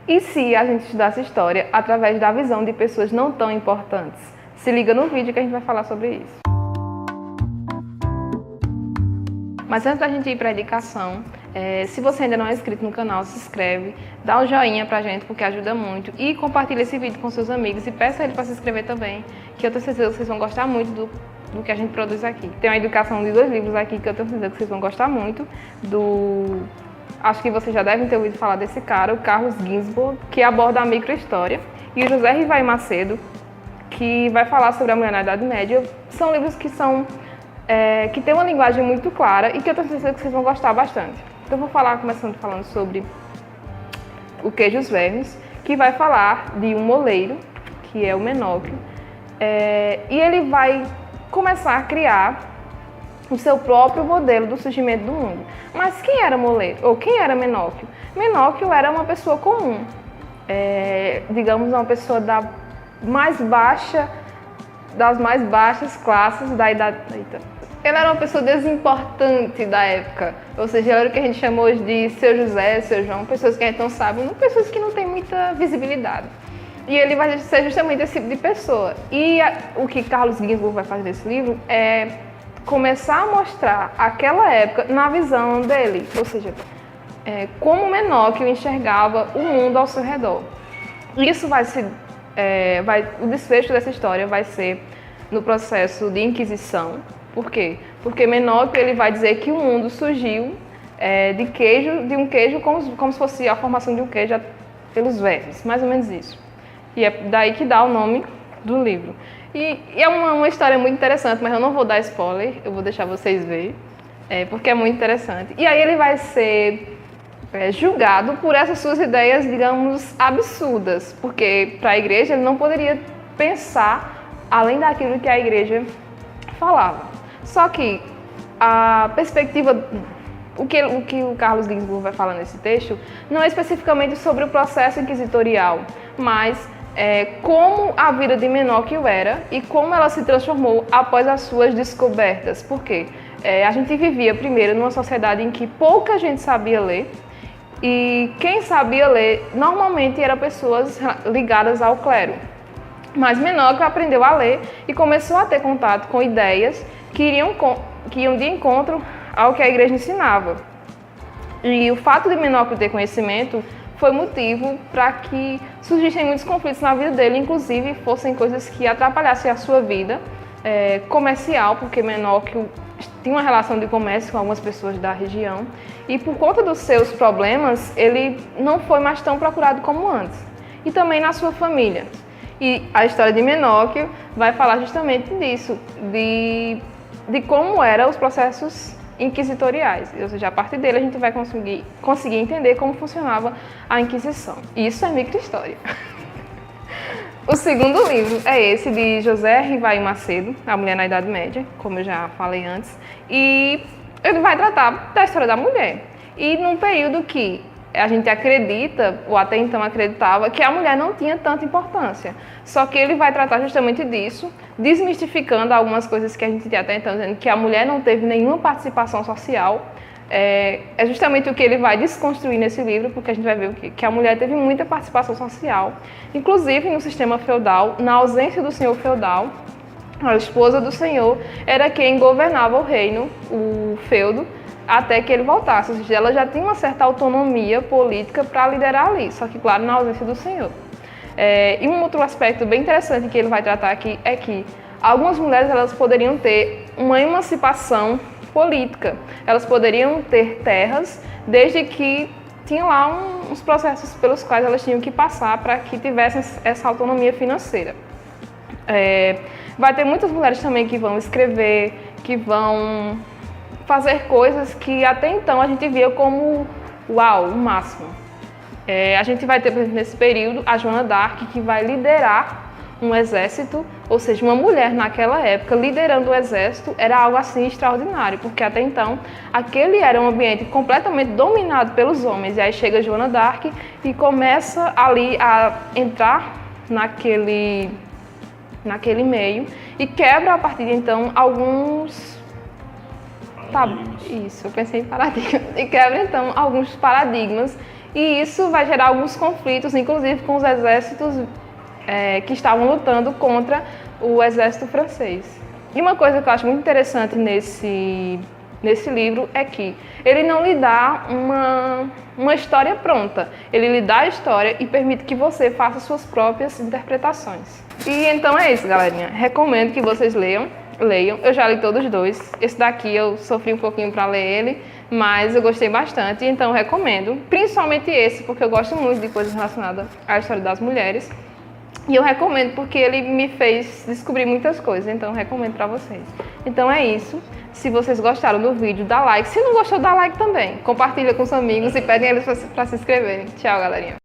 E se a gente estudasse história através da visão de pessoas não tão importantes? Se liga no vídeo que a gente vai falar sobre isso. Mas antes da gente ir para a indicação, se você ainda não é inscrito no canal, se inscreve, dá um joinha pra gente porque ajuda muito e compartilha esse vídeo com seus amigos e peça ele para se inscrever também, que eu tenho certeza que vocês vão gostar muito do que a gente produz aqui. Tem uma indicação de 2 livros aqui que eu tenho certeza que vocês vão gostar muito, acho que vocês já devem ter ouvido falar desse cara, o Carlos Ginzburg, que aborda a microhistória, e o José Rivaí Macedo, que vai falar sobre a mulher na Idade Média. São livros que tem uma linguagem muito clara e que eu tenho certeza que vocês vão gostar bastante. Então eu vou começando falando sobre o Queijo os Vermes, que vai falar de um moleiro, que é o Menóquio, e ele vai começar a criar o seu próprio modelo do surgimento do mundo. Mas quem era moleiro? Ou quem era Menóquio? Menóquio era uma pessoa comum, digamos uma pessoa das mais baixas classes da idade. Ele era uma pessoa desimportante da época, ou seja, ele era o que a gente chamou hoje de seu José, seu João, pessoas que a gente não sabe, pessoas que não têm muita visibilidade. E ele vai ser justamente esse tipo de pessoa. E o que Carlos Ginzburg vai fazer nesse livro é começar a mostrar aquela época na visão dele, ou seja, como Menóquio enxergava o mundo ao seu redor. Isso o desfecho dessa história vai ser no processo de Inquisição. Por quê? Porque Menóquio ele vai dizer que o mundo surgiu de um queijo como se fosse a formação de um queijo pelos vermes, mais ou menos isso. E é daí que dá o nome do livro. E é uma história muito interessante, mas eu não vou dar spoiler, eu vou deixar vocês verem, porque é muito interessante. E aí ele vai ser julgado por essas suas ideias, digamos, absurdas, porque para a igreja ele não poderia pensar além daquilo que a igreja falava. Só que a perspectiva, o que o Carlos Ginzburg vai falar nesse texto, não é especificamente sobre o processo inquisitorial, mas como a vida de Menóquio era e como ela se transformou após as suas descobertas. Por quê? A gente vivia primeiro numa sociedade em que pouca gente sabia ler, e quem sabia ler normalmente eram pessoas ligadas ao clero. Mas Menóquio aprendeu a ler e começou a ter contato com ideias que iam de encontro ao que a igreja ensinava. E o fato de Menóquio ter conhecimento foi motivo para que surgissem muitos conflitos na vida dele, inclusive fossem coisas que atrapalhassem a sua vida comercial, porque Menóquio tinha uma relação de comércio com algumas pessoas da região, e por conta dos seus problemas, ele não foi mais tão procurado como antes. E também na sua família. E a história de Menóquio vai falar justamente disso, de como eram os processos inquisitoriais. Ou seja, a partir dele a gente vai conseguir entender como funcionava a Inquisição. Isso é microhistória. O segundo livro é esse de José Rivaí Macedo, A Mulher na Idade Média, como eu já falei antes, e ele vai tratar da história da mulher. E num período que a gente acredita, ou até então acreditava, que a mulher não tinha tanta importância. Só que ele vai tratar justamente disso, desmistificando algumas coisas que a gente tinha até então, dizendo que a mulher não teve nenhuma participação social. É justamente o que ele vai desconstruir nesse livro, porque a gente vai ver que a mulher teve muita participação social, inclusive no sistema feudal, na ausência do senhor feudal. A esposa do senhor era quem governava o reino, o feudo, até que ele voltasse. Ou seja, ela já tinha uma certa autonomia política para liderar ali, só que, claro, na ausência do senhor. E um outro aspecto bem interessante que ele vai tratar aqui é que algumas mulheres elas poderiam ter uma emancipação política. Elas poderiam ter terras, desde que tinham lá uns processos pelos quais elas tinham que passar para que tivessem essa autonomia financeira. Vai ter muitas mulheres também que vão escrever, que vão fazer coisas que até então a gente via como uau, o máximo. A gente vai ter, por exemplo, nesse período, a Joana d'Arc, que vai liderar um exército, ou seja, uma mulher naquela época liderando o exército era algo assim extraordinário, porque até então aquele era um ambiente completamente dominado pelos homens. E aí chega Joana d'Arc e começa ali a entrar naquele meio e quebra a partir de então alguns Isso, eu pensei em paradigmas. E quebra então alguns paradigmas E isso vai gerar alguns conflitos, inclusive com os exércitos que estavam lutando contra o exército francês. E uma coisa que eu acho muito interessante nesse livro é que ele não lhe dá uma história pronta. Ele lhe dá a história e permite que você faça suas próprias interpretações. E então é isso, galerinha. Recomendo que vocês leiam. Eu já li todos os dois. Esse daqui eu sofri um pouquinho para ler ele, mas eu gostei bastante, então recomendo. Principalmente esse, porque eu gosto muito de coisas relacionadas à história das mulheres. E eu recomendo porque ele me fez descobrir muitas coisas, então recomendo pra vocês. Então é isso. Se vocês gostaram do vídeo, dá like. Se não gostou, dá like também. Compartilha com os amigos e pedem eles pra se inscreverem. Tchau, galerinha.